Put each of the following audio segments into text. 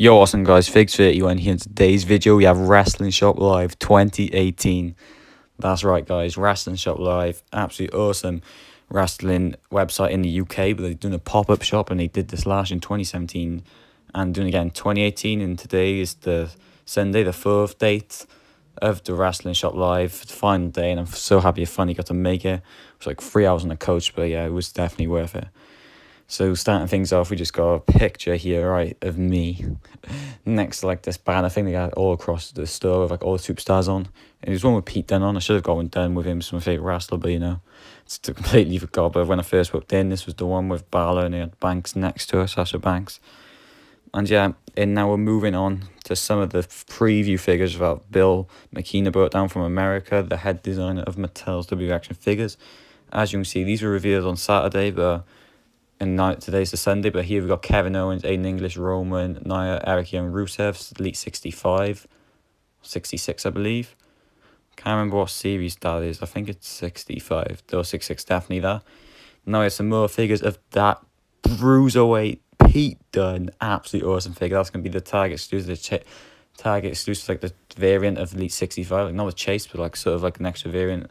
Yo, awesome guys, Figs31 here. In today's video, we have Wrestling Shop Live 2018. That's right, guys, Wrestling Shop Live, absolutely awesome wrestling website in the UK, but they're doing a pop-up shop, and they did this last in 2017 and doing it again in 2018. And today is the Sunday, the 4th date of the Wrestling Shop Live, the final day, and I'm so happy I finally got to make it. It was like 3 hours on the coach, but yeah, it was definitely worth it. So starting things off, we just got a picture here, right, of me next to like this banner thing they got all across the store with like all the superstars on. And there's one with Pete Dunne on. I should have got one done with him. He's my favourite wrestler, but it's completely forgot. But when I first walked in, this was the one with Balor and they had Banks next to her, Sasha Banks. And yeah, and now we're moving on to some of the preview figures that Bill McKenna brought down from America, the head designer of Mattel's W Action figures. As you can see, these were revealed on Saturday, but today's the Sunday, but here we've got Kevin Owens, Aiden English, Roman, Nia, Eric Young, Rusev, Elite 65, 66, I believe. Can't remember what series that is. I think it's 65. Or 66, definitely that. Now we have some more figures of that Bruiserweight Pete Dunne. Absolutely awesome figure. That's going to be the Target exclusive. Target exclusive, like the variant of Elite 65. Like not the chase, but like sort of like an extra variant.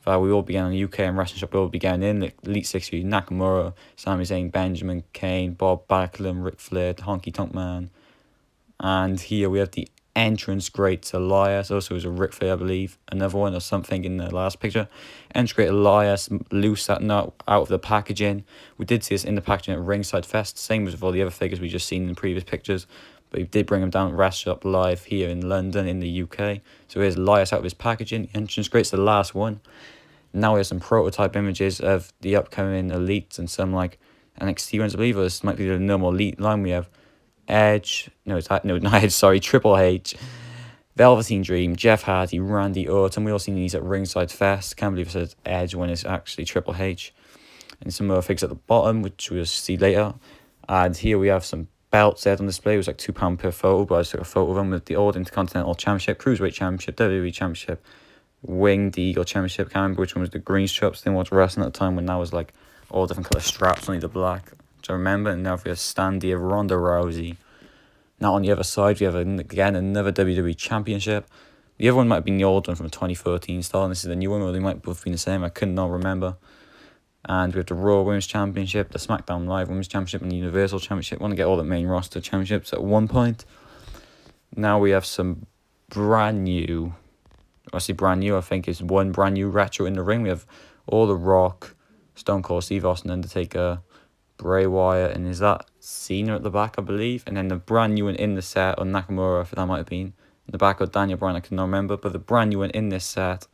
We all began in the UK and Wrestling Shop. We all began in the Elite 60, Nakamura, Sami Zayn, Benjamin, Kane, Bob Backlund, Ric Flair, Honky Tonk Man. And here we have the entrance great Elias. Also, it was a Ric Flair, I believe. Another one or something in the last picture. Entrance great Elias, loose that nut out of the packaging. We did see this in the packaging at Ringside Fest. Same as with all the other figures we just seen in previous pictures. But we did bring him down at Wrestling Shop Live here in London, in the UK. So here's Elias out of his packaging. Entrance great's the last one. Now we have some prototype images of the upcoming Elites and some like NXT ones, I believe. Or this might be the normal Elite line. We have Edge, not Edge, sorry, Triple H, Velveteen Dream, Jeff Hardy, Randy Orton. We all seen these at Ringside Fest. Can't believe it says Edge when it's actually Triple H. And some more figures at the bottom, which we'll see later. And here we have some belts there on display. It was like £2 per photo, but I just took a photo of them with the old Intercontinental Championship, Cruiserweight Championship, WWE Championship, Winged Eagle Championship. Can't remember which one was the green straps. Then was wrestling at the time when that was like all different colour straps, only the black, which I remember. And now we have Standy of Ronda Rousey. Now on the other side, we have again another WWE Championship. The other one might have been the old one from 2014 style, and this is the new one, or they might both be the same. I could not remember. And we have the Raw Women's Championship, the SmackDown Live Women's Championship, and the Universal Championship. I want to get all the main roster championships at one point. Now we have some brand new. I say brand new, I think it's one brand new retro in the ring. We have all The Rock, Stone Cold Steve Austin, Undertaker, Bray Wyatt, and is that Cena at the back, I believe? And then the brand new one in the set, or Nakamura, if that might have been. In the back of Daniel Bryan, I cannot remember. But the brand new one in this set,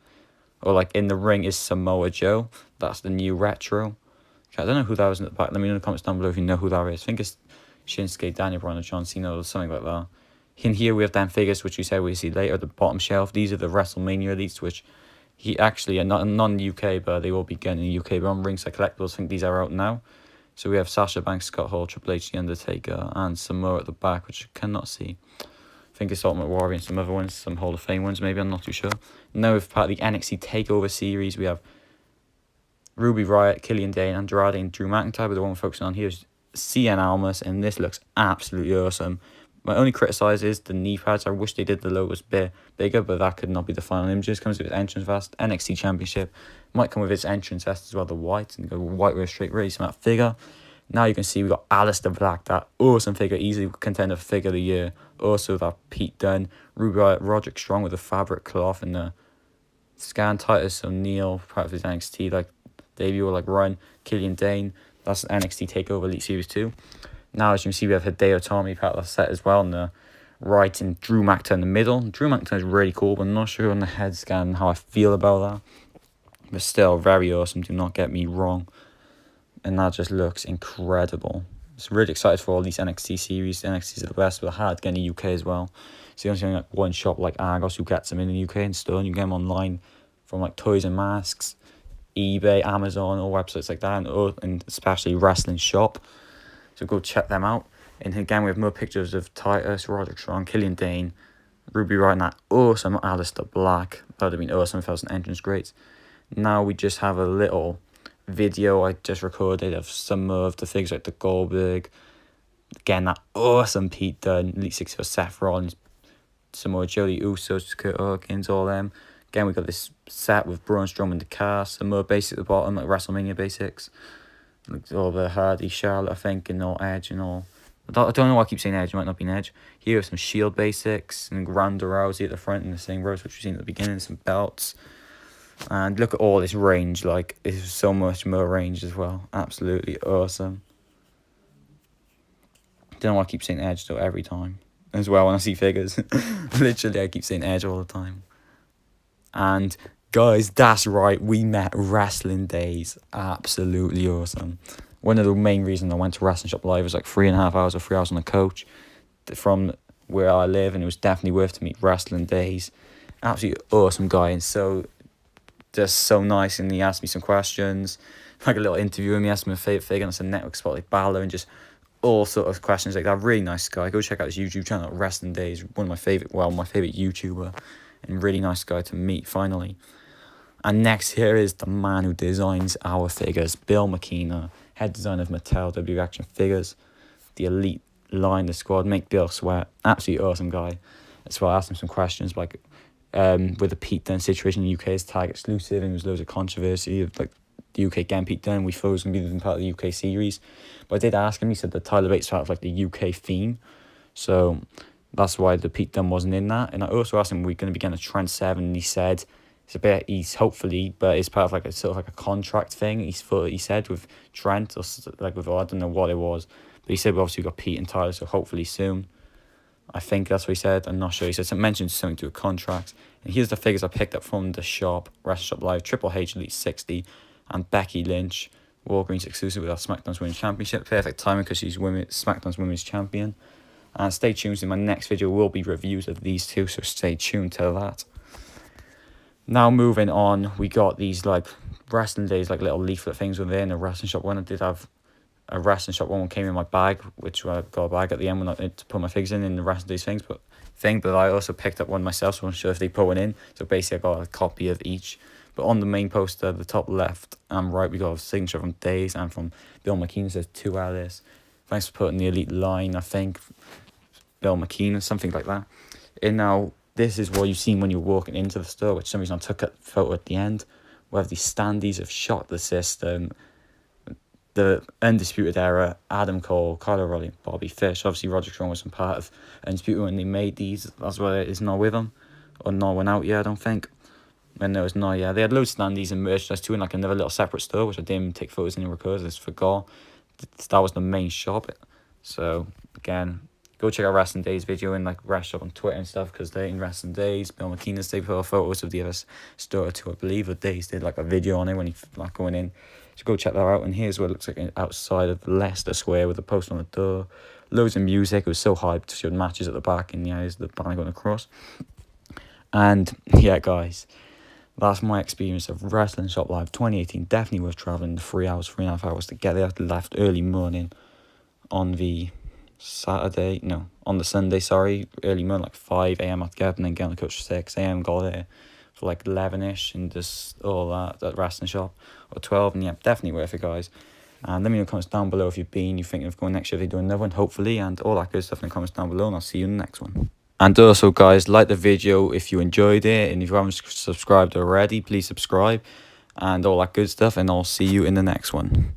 or like in the ring, is Samoa Joe. That's the new retro. Okay, I don't know who that was in the back. Let me know in the comments down below if you know who that is. I think it's Shinsuke, Daniel Bryan, or John Cena, or something like that. In here we have them figures, which we said we see later at the bottom shelf. These are the WrestleMania Elites, which he actually are not non-UK, but they will be getting in the UK. But on Ringside Collectibles, I think these are out now. So we have Sasha Banks, Scott Hall, Triple H, The Undertaker, and some more at the back, which I cannot see. I think it's Ultimate Warrior and some other ones, some Hall of Fame ones, maybe, I'm not too sure. Now with part of the NXT TakeOver series, we have Ruby Riott, Killian Dane, Andrade, and Drew McIntyre, but the one we're focusing on here is Cien Almas, and this looks absolutely awesome. My only criticize is the knee pads. I wish they did the logos bit bigger, but that could not be the final images. Comes with its entrance vest, NXT Championship. Might come with its entrance vest as well, the white, and go white with a straight race on that figure. Now you can see we got Alistair Black, that awesome figure, easily contender for figure of the year. Also that Pete Dunne, Ruby Riott, Roderick Strong with the fabric cloth and the scan, Titus O'Neil, part of his NXT like debut or like run, Killian Dane. That's NXT TakeOver Elite Series 2. Now, as you can see, we have Hideo Itami part of the set as well, on the right, and Drew McIntyre in the middle. Drew McIntyre is really cool, but I'm not sure on the head scan how I feel about that. But still, very awesome, do not get me wrong. And that just looks incredible. So really excited for all these NXT series. The NXTs are the best, but hard to get in the UK as well. So you only like one shop like Argos who gets them in the UK, and still you get them online from like Toys and Masks, eBay, Amazon, or websites like that, and especially Wrestling Shop. So go check them out. And again, we have more pictures of Titus, Roderick Strong, Killian Dane, Ruby Riott, and that awesome Alistair Black. That would have been awesome if that was an entrance great. Now we just have a little video I just recorded of some of the things like the Goldberg, Again, that awesome Pete Dunne, Elite 64 Seth Rollins, some more Jody Usos, Kurt Hawkins, all them. Again, we got this set with Braun Strowman, the cast, some more basics at the bottom, like WrestleMania basics. Like all the Hardy, Charlotte, I think, and all Edge and all. I don't know why I keep saying Edge, it might not be an Edge. Here are some Shield basics, and Ronda Rousey at the front in the same rows, which we've seen at the beginning, some belts. And look at all this range, like, there's so much more range as well. Absolutely awesome. Don't know why I keep saying Edge though every time as well when I see figures. Literally, I keep saying Edge all the time. And guys, that's right, we met Wrestling Daze. Absolutely awesome. One of the main reasons I went to Wrestling Shop Live was like 3.5 hours or 3 hours on the coach from where I live, and it was definitely worth to meet Wrestling Daze. Absolutely awesome guy, and so just so nice. And he asked me some questions, like a little interview with me. He asked me my favourite figure, and I said network spot like Balor, and just all sort of questions like that. Really nice guy. Go check out his YouTube channel, Wrestling Daze. One of my favourite, well, my favourite YouTuber, and really nice guy to meet finally. And next here is the man who designs our figures, Bill McKenna, head designer of Mattel W Action Figures, the elite line, the squad, make Bill sweat. Absolutely awesome guy. That's why I asked him some questions like with the Pete Dunne situation in the UK is tag exclusive, and there was loads of controversy of like the UK getting Pete Dunne. We thought it was going to be part of the UK series, but I did ask him. He said the Tyler Bates part of like the UK theme, so that's why the Pete Dunne wasn't in that. And I also asked him, we're going to be getting a Trent 7, and he said it's a bit, he's hopefully, but it's part of like a sort of like a contract thing. He said with Trent, or like with, I don't know what it was, but he said we obviously got Pete and Tyler, so hopefully soon. I think that's what he said. I'm not sure. He said mentioned something to a contract. And here's the figures I picked up from the shop, Wrestle Shop Live, Triple H Elite 60, and Becky Lynch, Walgreens exclusive with our SmackDown's Women's Championship. Perfect timing because she's SmackDown's Women's Champion. And stay tuned, in my next video will be reviews of these two, so stay tuned to that. Now moving on, we got these like Wrestling Daze, like little leaflet things within a Wrestling Shop one. I did have a Wrestling Shop one came in my bag, which I got a bag at the end when I to put my figs in the Wrestling Daze things, but I also picked up one myself, so I'm sure if they put one in. So basically I got a copy of each. But on the main poster, the top left and right, we got a signature from Daze and from Bill McKenna. Says to Alice. Thanks for putting the elite line, I think. Bill McKenna, something like that. And now this is what you've seen when you're walking into the store, which for some reason I took a photo at the end, where these standees have shot the system. The Undisputed Era, Adam Cole, Kyle O'Reilly, Bobby Fish. Obviously, Roger Strong was some part of Undisputed when they made these. That's why it's not with them. Or not went out yet, I don't think. When there was not yet. They had loads of standees and merchandise too in like another little separate store, which I didn't take photos in because I just forgot. That was the main shop. So, again, go check out Wrestling Daze video in like Rest Shop on Twitter and stuff, because they're in Wrestling Daze. Bill McKenna's they put photos of the other store too, I believe. Or Daze did like a video on it when he like going in. So go check that out. And here's what it looks like outside of Leicester Square with a poster on the door. Loads of music. It was so hyped. Showed matches at the back, and yeah, there's the banner going across. And yeah, guys, that's my experience of Wrestling Shop Live 2018. Definitely worth traveling 3.5 hours to get there. I left early morning on the on the Sunday, early morning, like 5 a.m. I had to get up and then get on the coach at 6 a.m. Got there for like 11ish and just all that Wrestling Shop, or 12. And yeah, definitely worth it, guys. And let me know in the comments down below if you've been, you're thinking of going next year, they do another one, hopefully, and all that good stuff in the comments down below, and I'll see you in the next one. And also, guys, like the video if you enjoyed it, and if you haven't subscribed already, please subscribe, and all that good stuff, and I'll see you in the next one.